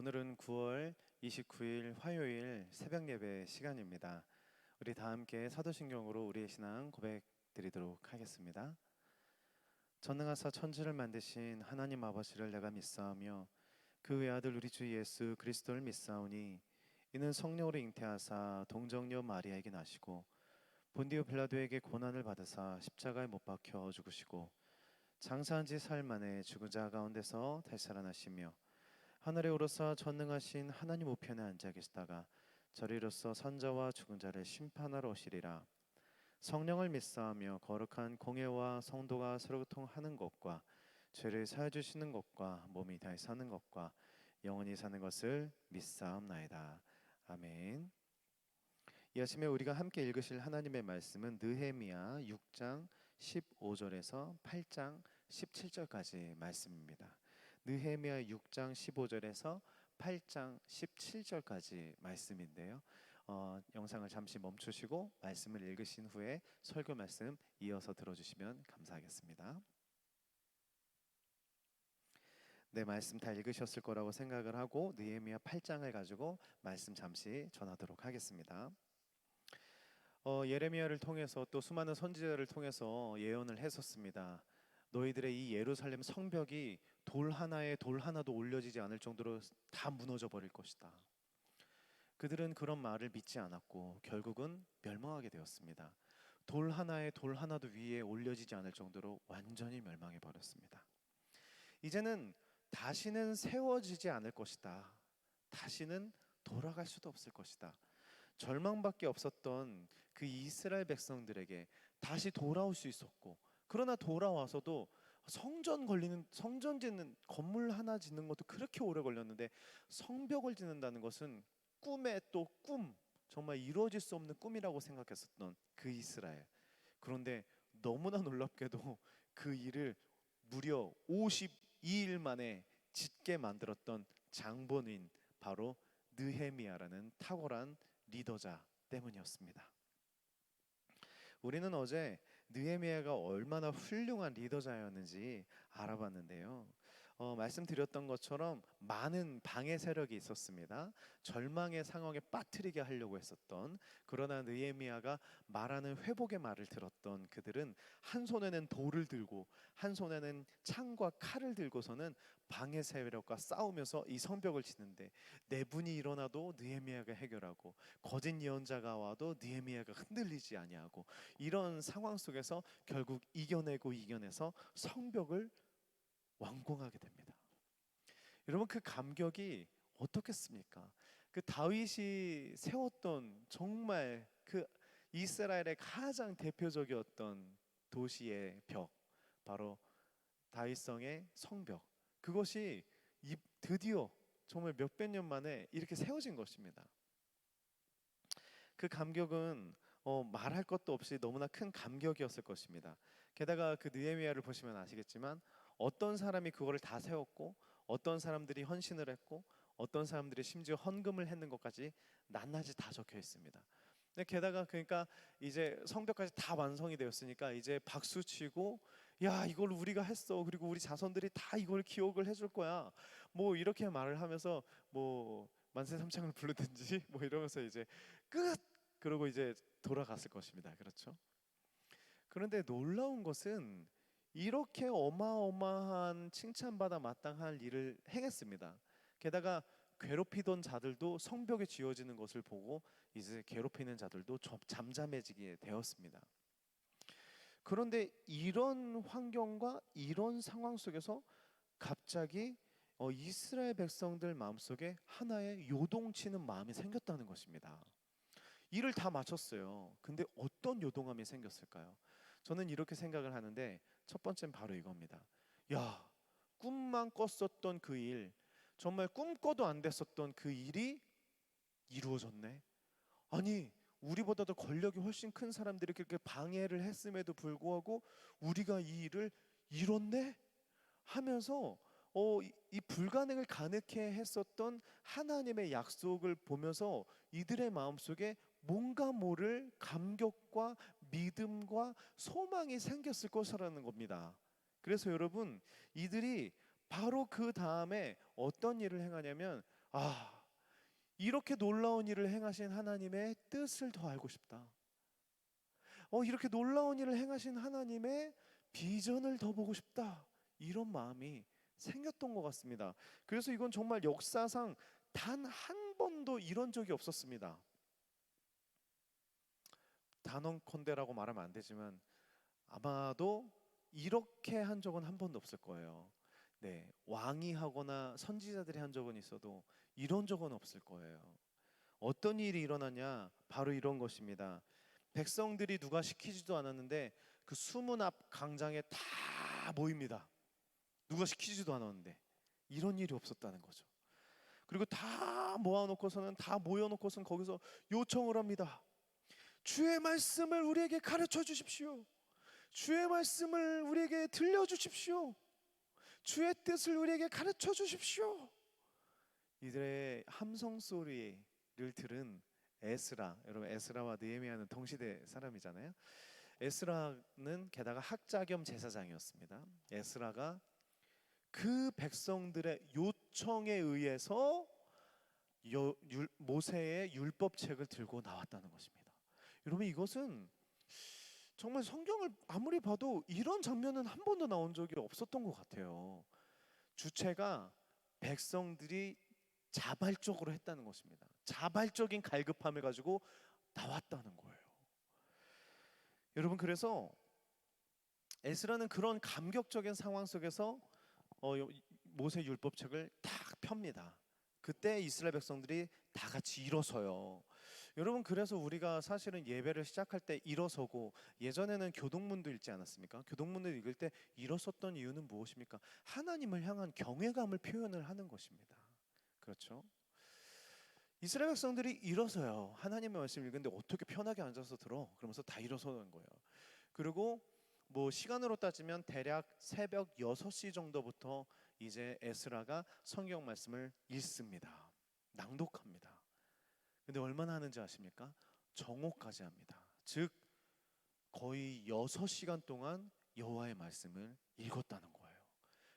오늘은 9월 29일 화요일 새벽 예배 시간입니다. 우리 다 함께 사도신경으로 우리의 신앙 고백드리도록 하겠습니다. 전능하사 천지를 만드신 하나님 아버지를 내가 믿사오며 그 외아들 우리 주 예수 그리스도를 믿사오니 이는 성령으로 잉태하사 동정녀 마리아에게 나시고 본디오 빌라도에게 고난을 받으사 십자가에 못 박혀 죽으시고 장사한 지 사흘 만에 죽은 자 가운데서 다시 살아나시며 하늘에 오르사 전능하신 하나님 우편에 앉아 계시다가 저리로서 선자와 죽은 자를 심판하러 오시리라. 성령을 믿사하며 거룩한 공예와 성도가 서로 통하는 것과 죄를 사해 주시는 것과 몸이 다시 사는 것과 영원히 사는 것을 믿사옵나이다. 아멘. 이 아침에 우리가 함께 읽으실 하나님의 말씀은 느헤미야 6장 15절에서 8장 17절까지 말씀입니다. 느헤미야 6장 15절에서 8장 17절까지 말씀인데요. 영상을 잠시 멈추시고 말씀을 읽으신 후에 설교 말씀 이어서 들어주시면 감사하겠습니다. 네, 말씀 다 읽으셨을 거라고 생각을 하고 느헤미야 8장을 가지고 말씀 잠시 전하도록 하겠습니다. 예레미야를 통해서 또 수많은 선지자를 통해서 예언을 했었습니다. 너희들의 이 예루살렘 성벽이 돌 하나에 돌 하나도 올려지지 않을 정도로 다 무너져 버릴 것이다. 그들은 그런 말을 믿지 않았고 결국은 멸망하게 되었습니다. 돌 하나에 돌 하나도 위에 올려지지 않을 정도로 완전히 멸망해 버렸습니다. 이제는 다시는 세워지지 않을 것이다. 다시는 돌아갈 수도 없을 것이다. 절망밖에 없었던 그 이스라엘 백성들에게 다시 돌아올 수 있었고, 그러나 돌아와서도 성전 짓는 건물 하나 짓는 것도 그렇게 오래 걸렸는데 성벽을 짓는다는 것은 꿈의 또 꿈, 정말 이루어질 수 없는 꿈이라고 생각했었던 그 이스라엘. 그런데 너무나 놀랍게도 그 일을 무려 52일 만에 짓게 만들었던 장본인, 바로 느헤미야라는 탁월한 리더자 때문이었습니다. 우리는 어제 느헤미야가 얼마나 훌륭한 리더자였는지 알아봤는데요. 말씀드렸던 것처럼 많은 방해 세력이 있었습니다. 절망의 상황에 빠뜨리게 하려고 했었던, 그러나 느헤미야가 말하는 회복의 말을 들었던 그들은 한 손에는 돌을 들고 한 손에는 창과 칼을 들고서는 방해 세력과 싸우면서 이 성벽을 짓는데, 내분이 일어나도 느헤미야가 해결하고 거짓 예언자가 와도 느헤미야가 흔들리지 아니하고, 이런 상황 속에서 결국 이겨내서 성벽을 완공하게 됩니다. 여러분, 그 감격이 어떻겠습니까? 그 다윗이 세웠던 정말 그 이스라엘의 가장 대표적이었던 도시의 벽, 바로 다윗성의 성벽, 그것이 드디어 정말 몇백 년 만에 이렇게 세워진 것입니다. 그 감격은 말할 것도 없이 너무나 큰 감격이었을 것입니다. 게다가 그 느헤미야를 보시면 아시겠지만 어떤 사람이 그거를 다 세웠고, 어떤 사람들이 헌신을 했고, 어떤 사람들이 심지어 헌금을 했는 것까지 낱낱이 다 적혀 있습니다. 게다가 그러니까 이제 성벽까지 다 완성이 되었으니까 이제 박수 치고, 야, 이걸 우리가 했어, 그리고 우리 자손들이 다 이걸 기억을 해줄 거야, 뭐 이렇게 말을 하면서 뭐 만세 삼창을 부르든지 뭐 이러면서 이제 끝! 그러고 이제 돌아갔을 것입니다. 그렇죠? 그런데 놀라운 것은 이렇게 어마어마한 칭찬받아 마땅한 일을 행했습니다. 게다가 괴롭히던 자들도 성벽에 지어지는 것을 보고 이제 괴롭히는 자들도 잠잠해지게 되었습니다. 그런데 이런 환경과 이런 상황 속에서 갑자기 이스라엘 백성들 마음속에 하나의 요동치는 마음이 생겼다는 것입니다. 일을 다 마쳤어요. 근데 어떤 요동함이 생겼을까요? 저는 이렇게 생각을 하는데, 첫 번째는 바로 이겁니다. 야, 꿈만 꿨었던 그 일, 정말 꿈꿔도 안 됐었던 그 일이 이루어졌네. 아니, 우리보다도 권력이 훨씬 큰 사람들이 그렇게 방해를 했음에도 불구하고 우리가 이 일을 이뤘네? 하면서 이 불가능을 가능케 했었던 하나님의 약속을 보면서 이들의 마음속에 뭔가 모를 감격과 믿음과 소망이 생겼을 것이라는 겁니다. 그래서 여러분, 이들이 바로 그 다음에 어떤 일을 행하냐면, 아, 이렇게 놀라운 일을 행하신 하나님의 뜻을 더 알고 싶다. 이렇게 놀라운 일을 행하신 하나님의 비전을 더 보고 싶다. 이런 마음이 생겼던 것 같습니다. 그래서 이건 정말 역사상 단 한 번도 이런 적이 없었습니다. 단언컨대라고 말하면 안 되지만 아마도 이렇게 한 적은 한 번도 없을 거예요. 네, 왕이 하거나 선지자들이 한 적은 있어도 이런 적은 없을 거예요. 어떤 일이 일어나냐? 바로 이런 것입니다. 백성들이 누가 시키지도 않았는데 그 수문 앞 광장에 다 모입니다. 누가 시키지도 않았는데 이런 일이 없었다는 거죠. 그리고 다 모아놓고서는 다 모여놓고서는 거기서 요청을 합니다. 주의 말씀을 우리에게 가르쳐 주십시오. 주의 말씀을 우리에게 들려주십시오. 주의 뜻을 우리에게 가르쳐 주십시오. 이들의 함성 소리를 들은 에스라, 여러분 에스라와 느헤미야는 동시대 사람이잖아요. 에스라는 게다가 학자 겸 제사장이었습니다. 에스라가 그 백성들의 요청에 의해서 모세의 율법책을 들고 나왔다는 것입니다. 여러분 이것은 정말 성경을 아무리 봐도 이런 장면은 한 번도 나온 적이 없었던 것 같아요. 주체가 백성들이 자발적으로 했다는 것입니다. 자발적인 갈급함을 가지고 나왔다는 거예요. 여러분 그래서 에스라는 그런 감격적인 상황 속에서 모세 율법책을 딱 펴니다. 그때 이스라엘 백성들이 다 같이 일어서요. 여러분 그래서 우리가 사실은 예배를 시작할 때 일어서고 예전에는 교동문도 읽지 않았습니까? 교동문을 읽을 때 일어섰던 이유는 무엇입니까? 하나님을 향한 경외감을 표현을 하는 것입니다. 그렇죠? 이스라엘 백성들이 일어서요. 하나님의 말씀을 읽는데 어떻게 편하게 앉아서 들어? 그러면서 다 일어서는 거예요. 그리고 뭐 시간으로 따지면 대략 새벽 6시 정도부터 이제 에스라가 성경 말씀을 읽습니다. 낭독합니다. 근데 얼마나 하는지 아십니까? 정오까지 합니다. 즉 거의 6시간 동안 여호와의 말씀을 읽었다는 거예요.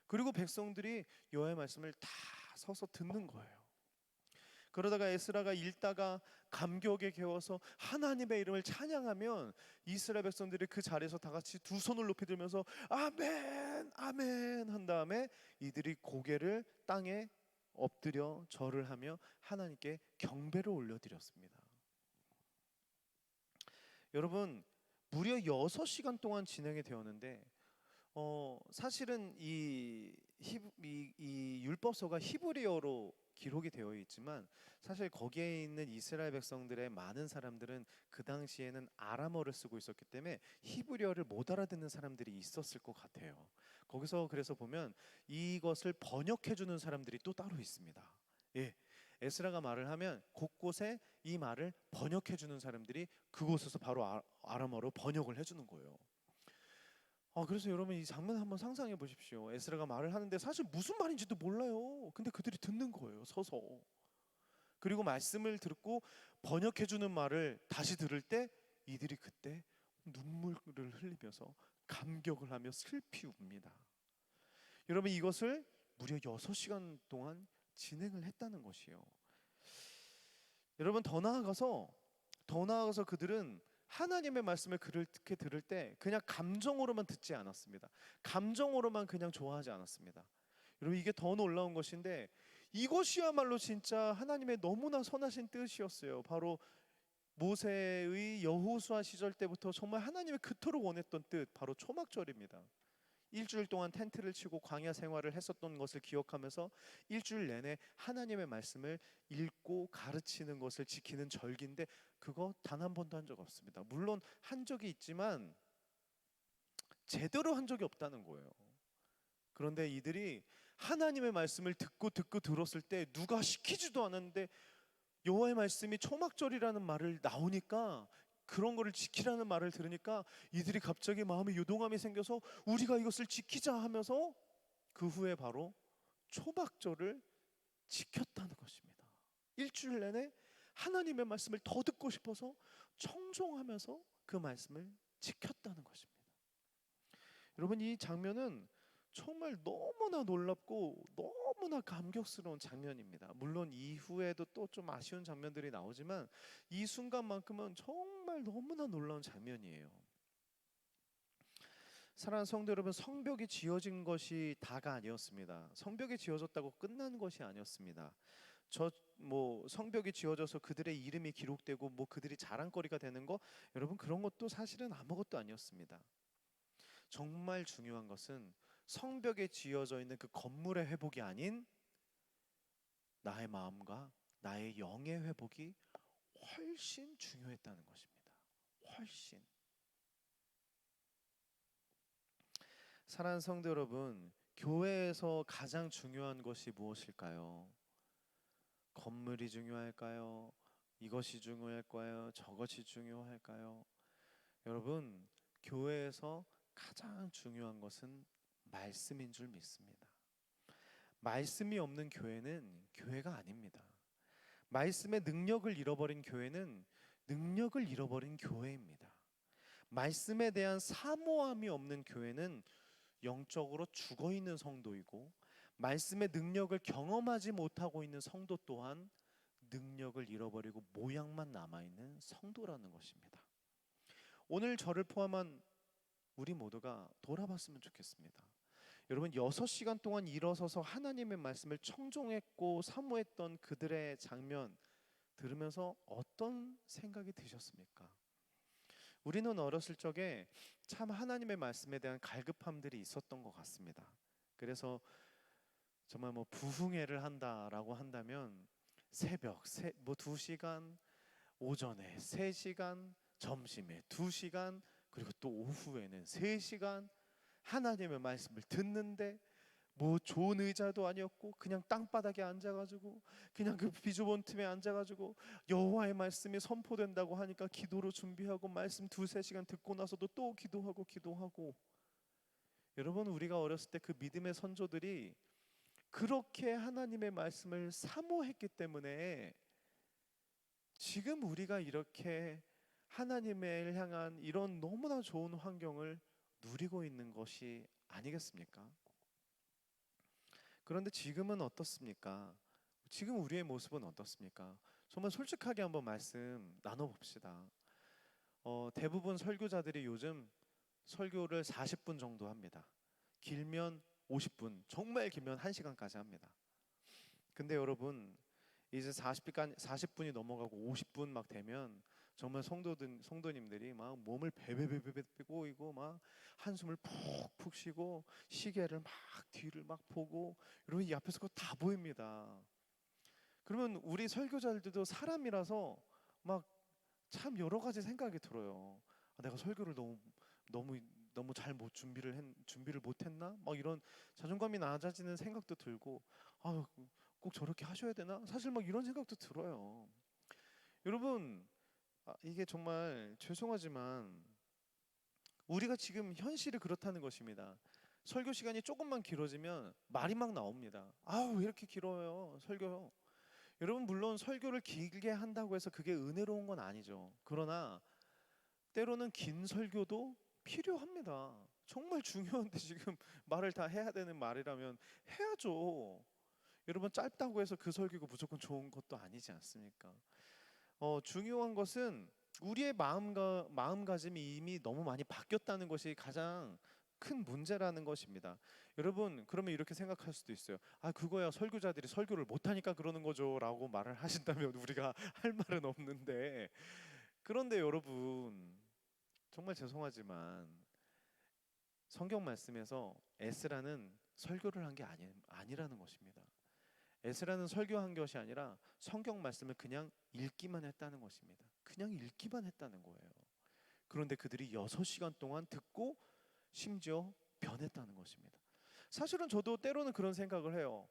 그리고 백성들이 여호와의 말씀을 다 서서 듣는 거예요. 그러다가 에스라가 읽다가 감격에 겨워서 하나님의 이름을 찬양하면 이스라엘 백성들이 그 자리에서 다 같이 두 손을 높이 들면서 아멘 아멘 한 다음에 이들이 고개를 땅에 엎드려 절을 하며 하나님께 경배를 올려드렸습니다. 여러분 무려 6시간 동안 진행이 되었는데 사실은 이 율법서가 히브리어로 기록이 되어 있지만 사실 거기에 있는 이스라엘 백성들의 많은 사람들은 그 당시에는 아람어를 쓰고 있었기 때문에 히브리어를 못 알아듣는 사람들이 있었을 것 같아요. 거기서 그래서 보면 이것을 번역해 주는 사람들이 또 따로 있습니다. 예. 에스라가 말을 하면 곳곳에 이 말을 번역해 주는 사람들이 그곳에서 바로 아람어로 번역을 해 주는 거예요. 그래서 여러분 이 장면 한번 상상해 보십시오. 에스라가 말을 하는데 사실 무슨 말인지도 몰라요. 근데 그들이 듣는 거예요. 서서. 그리고 말씀을 듣고 번역해 주는 말을 다시 들을 때 이들이 그때 눈물을 흘리면서 감격을 하며 슬피 웁니다. 여러분 이것을 무려 6시간 동안 진행을 했다는 것이에요. 여러분 더 나아가서 그들은 하나님의 말씀을 그렇게 들을 때 그냥 감정으로만 듣지 않았습니다. 감정으로만 그냥 좋아하지 않았습니다. 여러분 이게 더 놀라운 것인데 이것이야말로 진짜 하나님의 너무나 선하신 뜻이었어요. 바로 모세의 여호수아 시절 때부터 정말 하나님의 그토록 원했던 뜻, 바로 초막절입니다. 일주일 동안 텐트를 치고 광야 생활을 했었던 것을 기억하면서 일주일 내내 하나님의 말씀을 읽고 가르치는 것을 지키는 절기인데 그거 단 한 번도 한 적 없습니다. 물론 한 적이 있지만 제대로 한 적이 없다는 거예요. 그런데 이들이 하나님의 말씀을 듣고 들었을 때 누가 시키지도 않았는데 여호와의 말씀이 초막절이라는 말을 나오니까 그런 거를 지키라는 말을 들으니까 이들이 갑자기 마음에 요동함이 생겨서 우리가 이것을 지키자 하면서 그 후에 바로 초막절을 지켰다는 것입니다. 일주일 내내 하나님의 말씀을 더 듣고 싶어서 청종하면서 그 말씀을 지켰다는 것입니다. 여러분 이 장면은 정말 너무나 놀랍고 너무나 감격스러운 장면입니다. 물론 이후에도 또 좀 아쉬운 장면들이 나오지만 이 순간만큼은 정말 너무나 놀라운 장면이에요. 사랑하는 성도 여러분, 성벽이 지어진 것이 다가 아니었습니다. 성벽이 지어졌다고 끝난 것이 아니었습니다. 저 뭐 성벽이 지어져서 그들의 이름이 기록되고 뭐 그들이 자랑거리가 되는 거, 여러분 그런 것도 사실은 아무것도 아니었습니다. 정말 중요한 것은 성벽에 지어져 있는 그 건물의 회복이 아닌 나의 마음과 나의 영의 회복이 훨씬 중요했다는 것입니다. 훨씬. 사랑하는 성도 여러분, 교회에서 가장 중요한 것이 무엇일까요? 건물이 중요할까요? 이것이 중요할까요? 저것이 중요할까요? 여러분, 교회에서 가장 중요한 것은 말씀인 줄 믿습니다. 말씀이 없는 교회는 교회가 아닙니다. 말씀의 능력을 잃어버린 교회는 능력을 잃어버린 교회입니다. 말씀에 대한 사모함이 없는 교회는 영적으로 죽어 있는 성도이고, 말씀의 능력을 경험하지 못하고 있는 성도 또한 능력을 잃어버리고 모양만 남아있는 성도라는 것입니다. 오늘 저를 포함한 우리 모두가 돌아봤으면 좋겠습니다. 여러분, 6시간 동안 일어서서 하나님의 말씀을 청종했고 사모했던 그들의 장면 들으면서 어떤 생각이 드셨습니까? 우리는 어렸을 적에 참 하나님의 말씀에 대한 갈급함들이 있었던 것 같습니다. 그래서 정말 뭐 부흥회를 한다라고 한다면 새벽 뭐 2시간, 오전에 3시간, 점심에 2시간, 그리고 또 오후에는 3시간 하나님의 말씀을 듣는데, 뭐 좋은 의자도 아니었고 그냥 땅바닥에 앉아가지고 그냥 그 비좁은 틈에 앉아가지고 여호와의 말씀이 선포된다고 하니까 기도로 준비하고 말씀 2-3시간 듣고 나서도 또 기도하고. 여러분, 우리가 어렸을 때 그 믿음의 선조들이 그렇게 하나님의 말씀을 사모했기 때문에 지금 우리가 이렇게 하나님을 향한 이런 너무나 좋은 환경을 누리고 있는 것이 아니겠습니까? 그런데 지금은 어떻습니까? 지금 우리의 모습은 어떻습니까? 정말 솔직하게 한번 말씀 나눠봅시다. 대부분 설교자들이 요즘 설교를 40분 정도 합니다. 길면 50분, 정말 길면 1시간까지 합니다. 근데 여러분, 이제 40분이 넘어가고 50분 막 되면 정말 성도님들이 막 몸을 베베베베 꼬이고 막 한숨을 푹푹 쉬고 시계를 막 뒤를 막 보고, 여러분 이 앞에서 그거 다 보입니다. 그러면 우리 설교자들도 사람이라서 막 참 여러 가지 생각이 들어요. 내가 설교를 너무 너무 잘 못 준비를 못했나? 막 이런 자존감이 낮아지는 생각도 들고, 꼭 저렇게 하셔야 되나? 사실 막 이런 생각도 들어요. 여러분, 이게 정말 죄송하지만 우리가 지금 현실이 그렇다는 것입니다. 설교 시간이 조금만 길어지면 말이 막 나옵니다. 왜 이렇게 길어요, 설교요? 여러분, 물론 설교를 길게 한다고 해서 그게 은혜로운 건 아니죠. 그러나 때로는 긴 설교도 필요합니다. 정말 중요한데 지금 말을 다 해야 되는 말이라면 해야죠. 여러분, 짧다고 해서 그 설교가 무조건 좋은 것도 아니지 않습니까? 중요한 것은 우리의 마음가짐이 이미 너무 많이 바뀌었다는 것이 가장 큰 문제라는 것입니다. 여러분, 그러면 이렇게 생각할 수도 있어요. 그거야 설교자들이 설교를 못하니까 그러는 거죠 라고 말을 하신다면 우리가 할 말은 없는데, 그런데 여러분, 정말 죄송하지만 성경 말씀에서 에스라는 설교를 한 게 아니라는 것입니다. 에스라는 설교한 것이 아니라 성경 말씀을 그냥 읽기만 했다는 것입니다. 그냥 읽기만 했다는 거예요. 그런데 그들이 6시간 동안 듣고 심지어 변했다는 것입니다. 사실은 저도 때로는 그런 생각을 해요.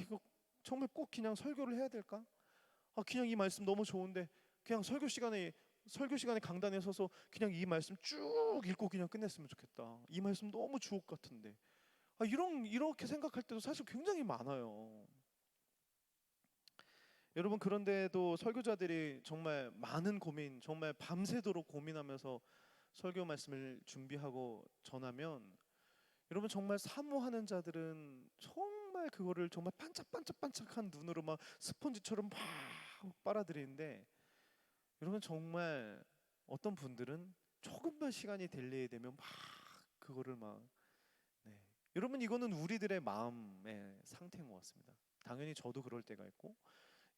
이거 정말 꼭 그냥 설교를 해야 될까? 그냥 이 말씀 너무 좋은데 그냥 설교 시간에 강단에 서서 그냥 이 말씀 쭉 읽고 그냥 끝냈으면 좋겠다. 이 말씀 너무 주옥 같은데. 이렇게 생각할 때도 사실 굉장히 많아요. 여러분, 그런데도 설교자들이 정말 많은 고민, 정말 밤새도록 고민하면서 설교 말씀을 준비하고 전하면, 여러분 정말 사모하는 자들은 정말 그거를 정말 반짝반짝반짝한 눈으로 막 스펀지처럼 막 빨아들이는데, 여러분 정말 어떤 분들은 조금만 시간이 딜레이 되면 막 그거를 막, 네. 여러분 이거는 우리들의 마음의 상태인 것 같습니다. 당연히 저도 그럴 때가 있고,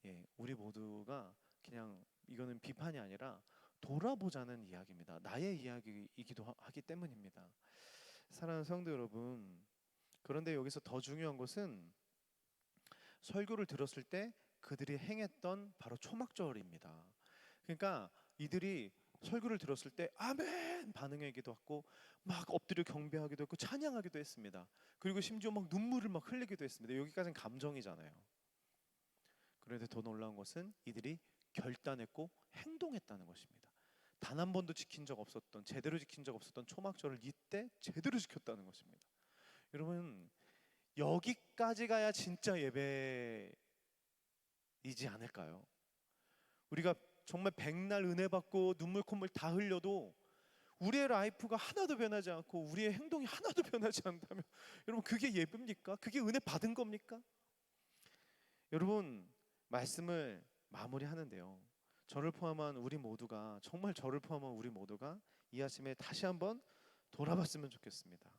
예, 우리 모두가 그냥 이거는 비판이 아니라 돌아보자는 이야기입니다. 나의 이야기이기도 하기 때문입니다. 사랑하는 성도 여러분, 그런데 여기서 더 중요한 것은 설교를 들었을 때 그들이 행했던 바로 초막절입니다. 그러니까 이들이 설교를 들었을 때 아멘 반응하기도 하고 막 엎드려 경배하기도 했고 찬양하기도 했습니다. 그리고 심지어 막 눈물을 막 흘리기도 했습니다. 여기까지는 감정이잖아요. 그런데 더 놀라운 것은 이들이 결단했고 행동했다는 것입니다. 단 한 번도 지킨 적 없었던, 제대로 지킨 적 없었던 초막절을 이때 제대로 지켰다는 것입니다. 여러분 여기까지 가야 진짜 예배이지 않을까요? 우리가 정말 백날 은혜 받고 눈물 콧물 다 흘려도 우리의 라이프가 하나도 변하지 않고 우리의 행동이 하나도 변하지 않다면 여러분 그게 예배입니까? 그게 은혜 받은 겁니까? 여러분 말씀을 마무리하는데요, 저를 포함한 우리 모두가, 정말 저를 포함한 우리 모두가 이 아침에 다시 한번 돌아봤으면 좋겠습니다.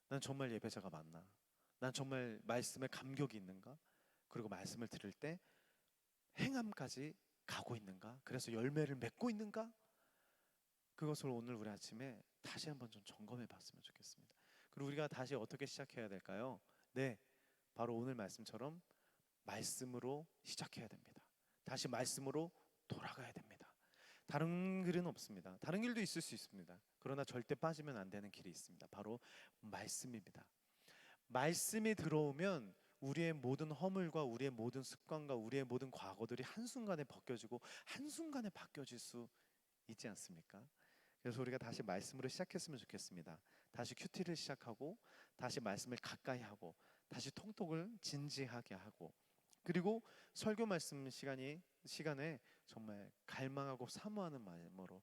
난 정말 예배자가 맞나? 난 정말 말씀에 감격이 있는가? 그리고 말씀을 들을 때 행함까지 가고 있는가? 그래서 열매를 맺고 있는가? 그것을 오늘 우리 아침에 다시 한번 좀 점검해 봤으면 좋겠습니다. 그리고 우리가 다시 어떻게 시작해야 될까요? 네, 바로 오늘 말씀처럼 말씀으로 시작해야 됩니다. 다시 말씀으로 돌아가야 됩니다. 다른 길은 없습니다. 다른 길도 있을 수 있습니다. 그러나 절대 빠지면 안 되는 길이 있습니다. 바로 말씀입니다. 말씀이 들어오면 우리의 모든 허물과 우리의 모든 습관과 우리의 모든 과거들이 한순간에 벗겨지고 한순간에 바뀌어질 수 있지 않습니까? 그래서 우리가 다시 말씀으로 시작했으면 좋겠습니다. 다시 큐티를 시작하고 다시 말씀을 가까이 하고 다시 통독을 진지하게 하고, 그리고 설교 말씀 시간에 정말 갈망하고 사모하는 마음으로,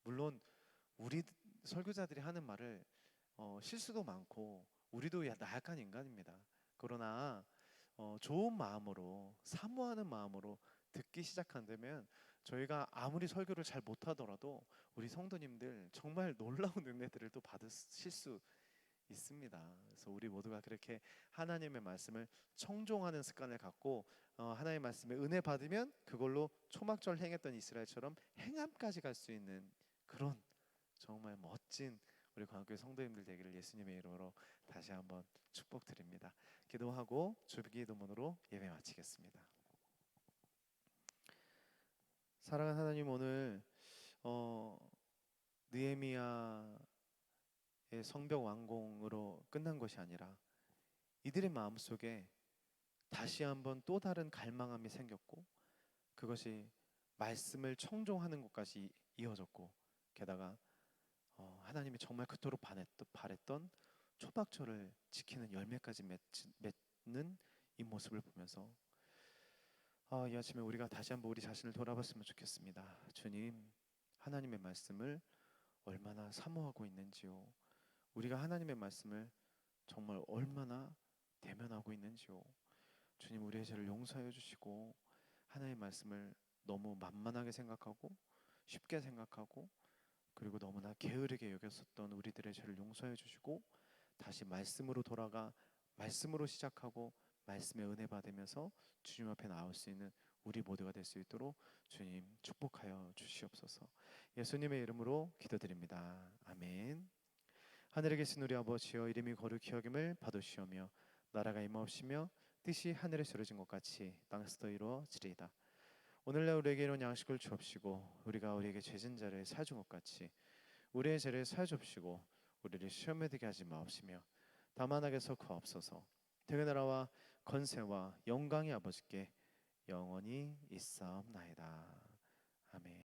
물론 우리 설교자들이 하는 말을 실수도 많고 우리도 나약한 인간입니다. 그러나 좋은 마음으로 사모하는 마음으로 듣기 시작한다면 저희가 아무리 설교를 잘 못하더라도 우리 성도님들 정말 놀라운 은혜들을 또 받으실 수 있습니다. 그래서 우리 모두가 그렇게 하나님의 말씀을 청종하는 습관을 갖고 하나님의 말씀에 은혜 받으면 그걸로 초막절 행했던 이스라엘처럼 행함까지 갈 수 있는 그런 정말 멋진 우리 광교회 성도님들 되기를 예수님의 이름으로 다시 한번 축복드립니다. 기도하고 주기도문으로 예배 마치겠습니다. 사랑하는 하나님, 오늘 느헤미야의 성벽 완공으로 끝난 것이 아니라 이들의 마음속에 다시 한번 또 다른 갈망함이 생겼고, 그것이 말씀을 청종하는 것까지 이어졌고, 게다가 하나님이 정말 그토록 바랬던 초박절을 지키는 열매까지 맺는 이 모습을 보면서 이 아침에 우리가 다시 한번 우리 자신을 돌아봤으면 좋겠습니다. 주님, 하나님의 말씀을 얼마나 사모하고 있는지요. 우리가 하나님의 말씀을 정말 얼마나 대면하고 있는지요. 주님, 우리의 죄를 용서해 주시고 하나님의 말씀을 너무 만만하게 생각하고 쉽게 생각하고 그리고 너무나 게으르게 여겼었던 우리들의 죄를 용서해 주시고 다시 말씀으로 돌아가 말씀으로 시작하고 말씀의 은혜 받으면서 주님 앞에 나올 수 있는 우리 모두가 될 수 있도록 주님 축복하여 주시옵소서. 예수님의 이름으로 기도드립니다. 아멘. 하늘에 계신 우리 아버지여, 이름이 거룩히 여김을 받으시오며 나라가 임하옵시며 뜻이 하늘에 이루어진 것 같이 땅에서도 이루어지리이다. 오늘날 우리에게 이런 양식을 주옵시고 우리가 우리에게 죄진 자를 사해 준 것 같이 우리의 죄를 사해 주옵시고 우리를 시험에 들게 하지 마옵시며 다만 악에서 구하옵소서. 대그 나라와 건세와 영광이 아버지께 영원히 있사옵나이다. 아멘.